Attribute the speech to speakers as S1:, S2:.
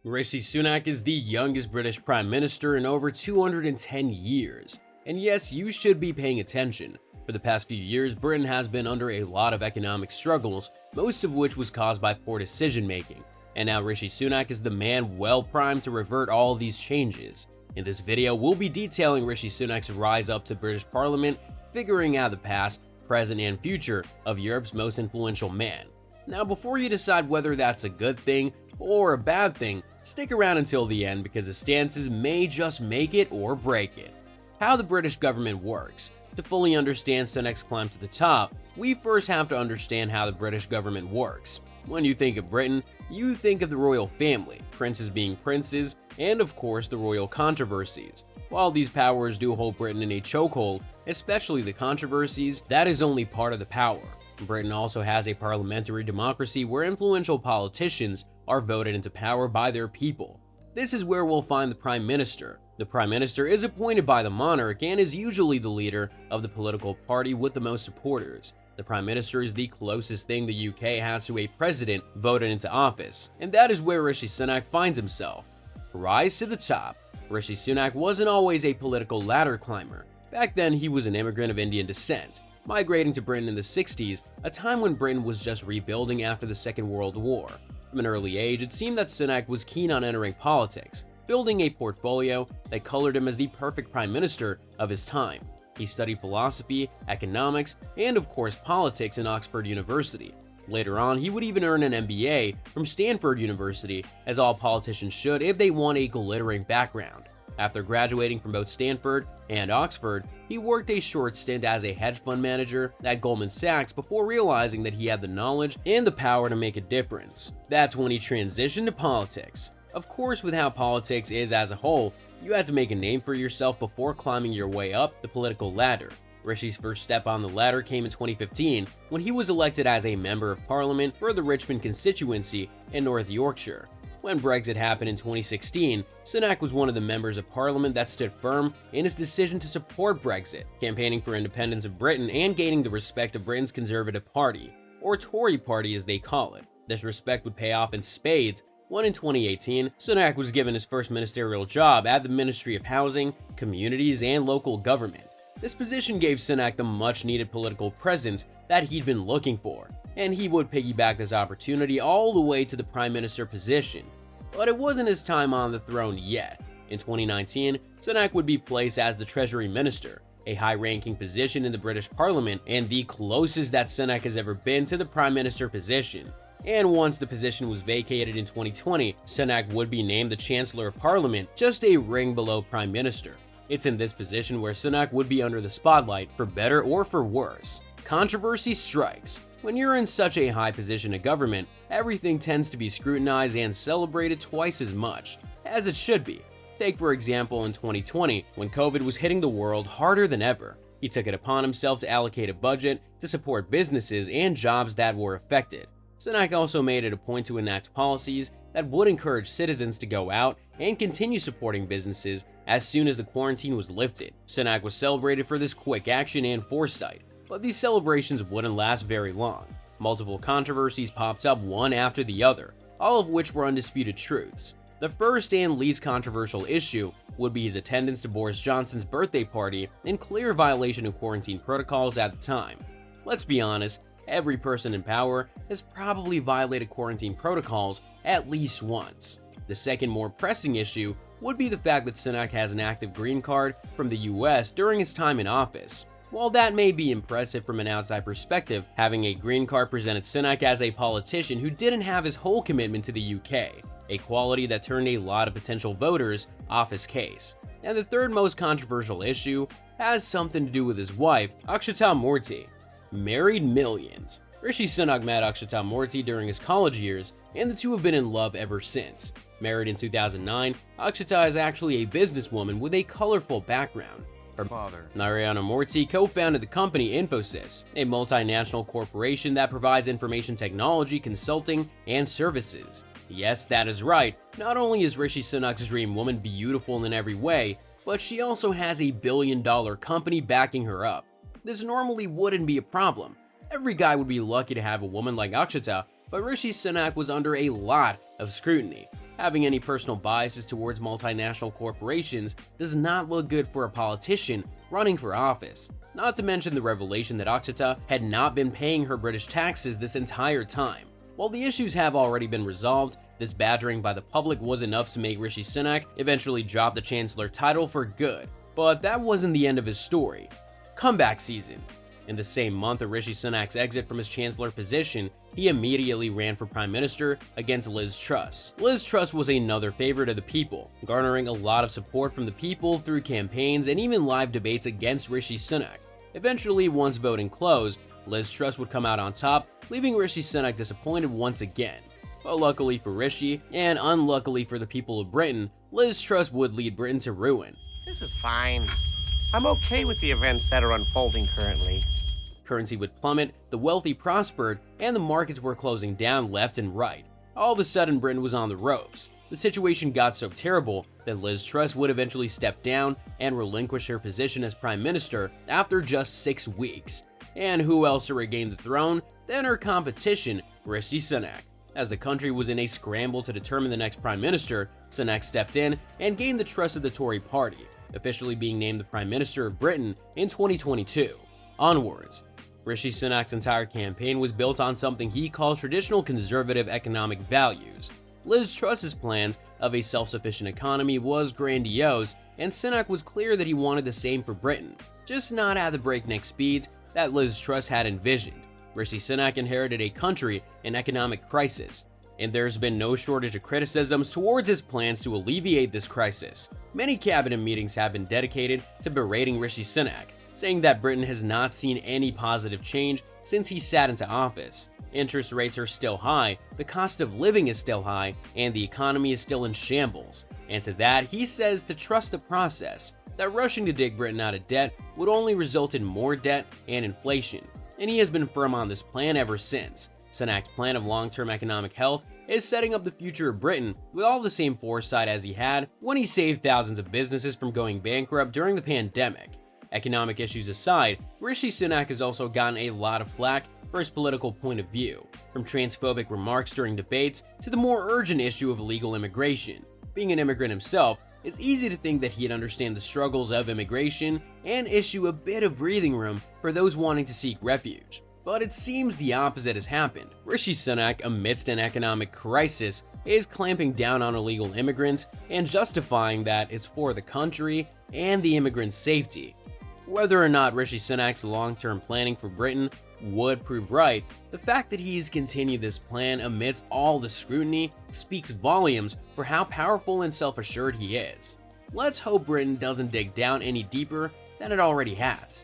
S1: Rishi Sunak is the youngest British Prime Minister in over 210 years. And yes, you should be paying attention. For the past few years, Britain has been under a lot of economic struggles, most of which was caused by poor decision making. And now Rishi Sunak is the man well primed to revert all of these changes. In this video, we'll be detailing Rishi Sunak's rise up to British Parliament, figuring out the past, present, and future of Europe's most influential man. Now, before you decide whether that's a good thing or a bad thing, stick around until the end because the stances may just make it or break it. How the British government works. To fully understand Sunak's climb to the top, we first have to understand how the British government works. When you think of Britain, you think of the royal family, princes being princes, and of course the royal controversies. While these powers do hold Britain in a chokehold, especially the controversies, that is only part of the power. Britain also has a parliamentary democracy where influential politicians are voted into power by their people. This is where we'll find the Prime Minister. The Prime Minister is appointed by the monarch and is usually the leader of the political party with the most supporters. The Prime Minister is the closest thing the UK has to a president voted into office, and that is where Rishi Sunak finds himself. Rise to the top. Rishi Sunak wasn't always a political ladder climber. Back then, he was an immigrant of Indian descent, migrating to Britain in the 60s, a time when Britain was just rebuilding after the Second World War. From an early age, it seemed that Sunak was keen on entering politics, building a portfolio that colored him as the perfect prime minister of his time. He studied philosophy, economics, and of course politics in Oxford University. Later on, he would even earn an MBA from Stanford University, as all politicians should if they want a glittering background. After graduating from both Stanford and Oxford, he worked a short stint as a hedge fund manager at Goldman Sachs before realizing that he had the knowledge and the power to make a difference. That's when he transitioned to politics. Of course, with how politics is as a whole, you had to make a name for yourself before climbing your way up the political ladder. Rishi's first step on the ladder came in 2015 when he was elected as a Member of Parliament for the Richmond constituency in North Yorkshire. When Brexit happened in 2016, Sunak was one of the members of Parliament that stood firm in his decision to support Brexit, campaigning for independence of Britain and gaining the respect of Britain's Conservative Party, or Tory Party as they call it. This respect would pay off in spades when in 2018, Sunak was given his first ministerial job at the Ministry of Housing, Communities, and Local Government. This position gave Sunak the much-needed political presence that he'd been looking for, and he would piggyback this opportunity all the way to the Prime Minister position. But it wasn't his time on the throne yet. In 2019, Sunak would be placed as the Treasury Minister, a high-ranking position in the British Parliament and the closest that Sunak has ever been to the Prime Minister position. And once the position was vacated in 2020, Sunak would be named the Chancellor of Parliament, just a ring below Prime Minister. It's in this position where Sunak would be under the spotlight, for better or for worse. Controversy strikes. When you're in such a high position of government, everything tends to be scrutinized and celebrated twice as much, as it should be. Take for example in 2020, when COVID was hitting the world harder than ever. He took it upon himself to allocate a budget to support businesses and jobs that were affected. Sunak also made it a point to enact policies that would encourage citizens to go out and continue supporting businesses as soon as the quarantine was lifted. Sunak was celebrated for this quick action and foresight, but these celebrations wouldn't last very long. Multiple controversies popped up one after the other, all of which were undisputed truths. The first and least controversial issue would be his attendance to Boris Johnson's birthday party in clear violation of quarantine protocols at the time. Let's be honest, every person in power has probably violated quarantine protocols at least once. The second more pressing issue would be the fact that Sunak has an active green card from the US during his time in office. While that may be impressive from an outside perspective, having a green card presented Sunak as a politician who didn't have his whole commitment to the UK, a quality that turned a lot of potential voters off his case. And the third most controversial issue has something to do with his wife, Akshata Murthy. Married millions. Rishi Sunak met Akshata Murthy during his college years, and the two have been in love ever since. Married in 2009, Akshata is actually a businesswoman with a colorful background. Her father, Narayana Murthy, co-founded the company Infosys, a multinational corporation that provides information technology, consulting, and services. Yes, that is right. Not only is Rishi Sunak's dream woman beautiful in every way, but she also has a billion-dollar company backing her up. This normally wouldn't be a problem. Every guy would be lucky to have a woman like Akshata, but Rishi Sunak was under a lot of scrutiny. Having any personal biases towards multinational corporations does not look good for a politician running for office. Not to mention the revelation that Oxita had not been paying her British taxes this entire time. While the issues have already been resolved, this badgering by the public was enough to make Rishi Sunak eventually drop the Chancellor title for good. But that wasn't the end of his story. Comeback season. In the same month of Rishi Sunak's exit from his Chancellor position, he immediately ran for Prime Minister against Liz Truss. Liz Truss was another favorite of the people, garnering a lot of support from the people through campaigns and even live debates against Rishi Sunak. Eventually, once voting closed, Liz Truss would come out on top, leaving Rishi Sunak disappointed once again. But luckily for Rishi, and unluckily for the people of Britain, Liz Truss would lead Britain to ruin.
S2: This is fine. I'm okay with the events that are unfolding currently.
S1: Currency would plummet, the wealthy prospered, and the markets were closing down left and right. All of a sudden, Britain was on the ropes. The situation got so terrible that Liz Truss would eventually step down and relinquish her position as Prime Minister after just 6 weeks. And who else to regain the throne than her competition, Rishi Sunak. As the country was in a scramble to determine the next Prime Minister, Sunak stepped in and gained the trust of the Tory party, officially being named the Prime Minister of Britain in 2022. Onwards. Rishi Sunak's entire campaign was built on something he calls traditional conservative economic values. Liz Truss's plans of a self-sufficient economy was grandiose, and Sunak was clear that he wanted the same for Britain, just not at the breakneck speeds that Liz Truss had envisioned. Rishi Sunak inherited a country in economic crisis, and there's been no shortage of criticisms towards his plans to alleviate this crisis. Many cabinet meetings have been dedicated to berating Rishi Sunak, saying that Britain has not seen any positive change since he sat into office. Interest rates are still high, the cost of living is still high, and the economy is still in shambles. And to that, he says to trust the process, that rushing to dig Britain out of debt would only result in more debt and inflation. And he has been firm on this plan ever since. Sunak's plan of long-term economic health is setting up the future of Britain with all the same foresight as he had when he saved thousands of businesses from going bankrupt during the pandemic. Economic issues aside, Rishi Sunak has also gotten a lot of flack for his political point of view, from transphobic remarks during debates to the more urgent issue of illegal immigration. Being an immigrant himself, it's easy to think that he'd understand the struggles of immigration and issue a bit of breathing room for those wanting to seek refuge. But it seems the opposite has happened. Rishi Sunak, amidst an economic crisis, is clamping down on illegal immigrants and justifying that it's for the country and the immigrants' safety. Whether or not Rishi Sunak's long-term planning for Britain would prove right, the fact that he's continued this plan amidst all the scrutiny speaks volumes for how powerful and self-assured he is. Let's hope Britain doesn't dig down any deeper than it already has.